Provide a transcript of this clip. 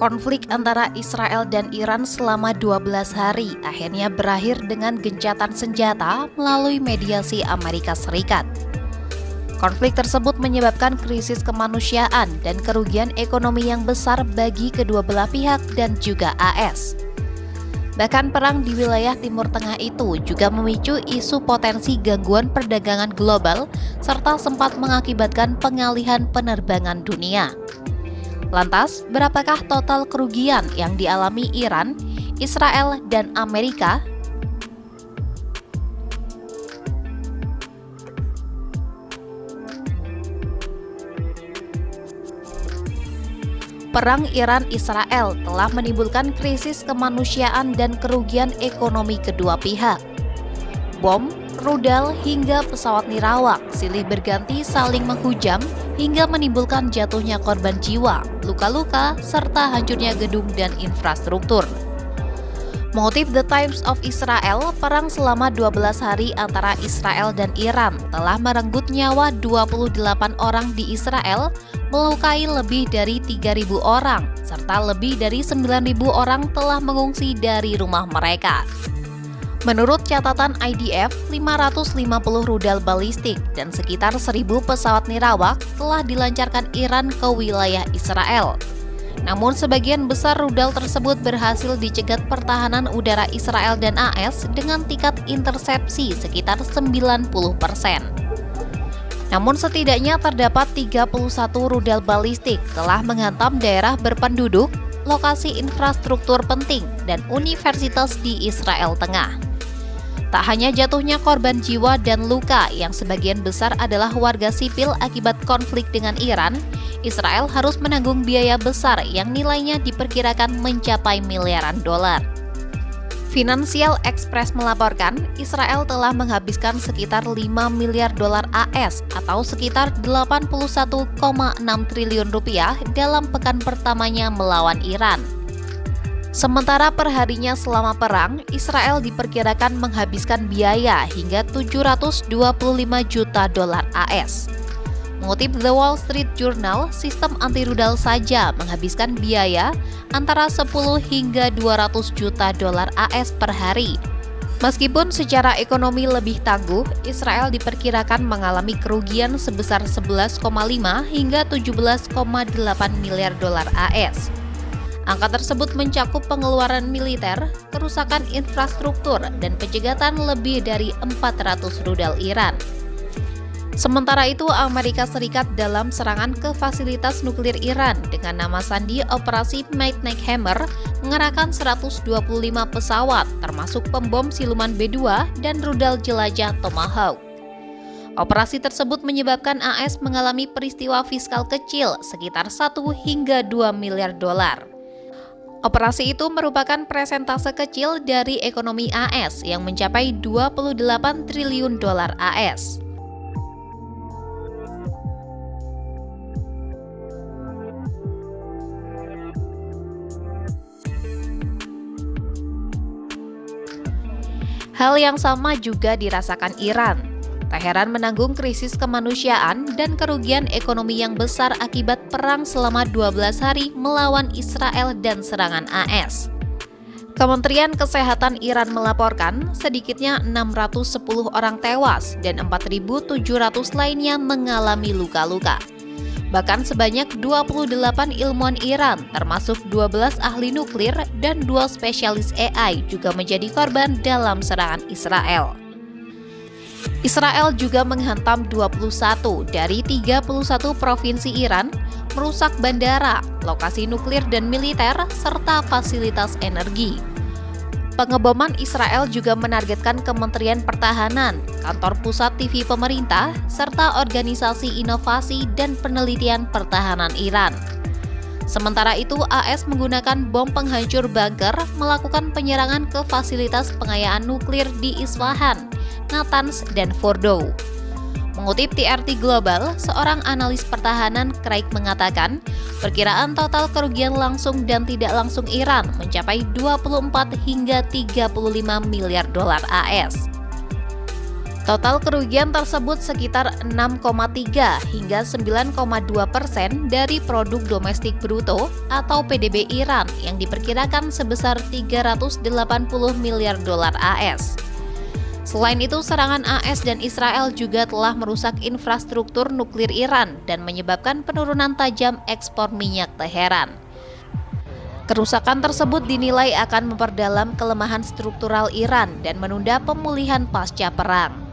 Konflik antara Israel dan Iran selama 12 hari akhirnya berakhir dengan gencatan senjata melalui mediasi Amerika Serikat. Konflik tersebut menyebabkan krisis kemanusiaan dan kerugian ekonomi yang besar bagi kedua belah pihak dan juga AS. Bahkan perang di wilayah Timur Tengah itu juga memicu isu potensi gangguan perdagangan global serta sempat mengakibatkan pengalihan penerbangan dunia. Lantas, berapakah total kerugian yang dialami Iran, Israel, dan Amerika? Perang Iran-Israel telah menimbulkan krisis kemanusiaan dan kerugian ekonomi kedua pihak. Bom, rudal, hingga pesawat nirawak silih berganti saling menghujam hingga menimbulkan jatuhnya korban jiwa, luka-luka, serta hancurnya gedung dan infrastruktur. Mengutip The Times of Israel, perang selama 12 hari antara Israel dan Iran telah merenggut nyawa 28 orang di Israel, melukai lebih dari 3.000 orang, serta lebih dari 9.000 orang telah mengungsi dari rumah mereka. Menurut catatan IDF, 550 rudal balistik dan sekitar 1.000 pesawat nirawak telah dilancarkan Iran ke wilayah Israel. Namun sebagian besar rudal tersebut berhasil dicegat pertahanan udara Israel dan AS dengan tingkat intersepsi sekitar 90%. Namun setidaknya terdapat 31 rudal balistik telah menghantam daerah berpenduduk, lokasi infrastruktur penting, dan universitas di Israel Tengah. Tak hanya jatuhnya korban jiwa dan luka yang sebagian besar adalah warga sipil akibat konflik dengan Iran, Israel harus menanggung biaya besar yang nilainya diperkirakan mencapai miliaran dolar. Financial Express melaporkan, Israel telah menghabiskan sekitar 5 miliar dolar AS atau sekitar 81,6 triliun rupiah dalam pekan pertamanya melawan Iran. Sementara perharinya selama perang, Israel diperkirakan menghabiskan biaya hingga 725 juta dolar AS. Mengutip The Wall Street Journal, sistem anti-rudal saja menghabiskan biaya antara 10 hingga 200 juta dolar AS per hari. Meskipun secara ekonomi lebih tangguh, Israel diperkirakan mengalami kerugian sebesar 11,5 hingga 17,8 miliar dolar AS. Angka tersebut mencakup pengeluaran militer, kerusakan infrastruktur, dan penjegatan lebih dari 400 rudal Iran. Sementara itu, Amerika Serikat dalam serangan ke fasilitas nuklir Iran dengan nama sandi Operasi Midnight Hammer mengerahkan 125 pesawat, termasuk pembom siluman B-2 dan rudal jelajah Tomahawk. Operasi tersebut menyebabkan AS mengalami peristiwa fiskal kecil sekitar 1 hingga 2 miliar dolar. Operasi itu merupakan persentase kecil dari ekonomi AS yang mencapai 28 triliun dolar AS. Hal yang sama juga dirasakan Iran. Teheran menanggung krisis kemanusiaan dan kerugian ekonomi yang besar akibat perang selama 12 hari melawan Israel dan serangan AS. Kementerian Kesehatan Iran melaporkan sedikitnya 610 orang tewas dan 4.700 lainnya mengalami luka-luka. Bahkan sebanyak 28 ilmuwan Iran, termasuk 12 ahli nuklir dan 2 spesialis AI juga menjadi korban dalam serangan Israel. Israel juga menghantam 21 dari 31 provinsi Iran, merusak bandara, lokasi nuklir dan militer, serta fasilitas energi. Pengeboman Israel juga menargetkan Kementerian Pertahanan, kantor pusat TV pemerintah, serta organisasi inovasi dan penelitian pertahanan Iran. Sementara itu, AS menggunakan bom penghancur bunker melakukan penyerangan ke fasilitas pengayaan nuklir di Isfahan, Natanz, dan Fordow. Mengutip TRT Global, seorang analis pertahanan Craig mengatakan, perkiraan total kerugian langsung dan tidak langsung Iran mencapai 24 hingga 35 miliar dolar AS. Total kerugian tersebut sekitar 6,3 hingga 9,2% dari produk domestik bruto atau PDB Iran yang diperkirakan sebesar 380 miliar dolar AS. Selain itu, serangan AS dan Israel juga telah merusak infrastruktur nuklir Iran dan menyebabkan penurunan tajam ekspor minyak Teheran. Kerusakan tersebut dinilai akan memperdalam kelemahan struktural Iran dan menunda pemulihan pasca perang.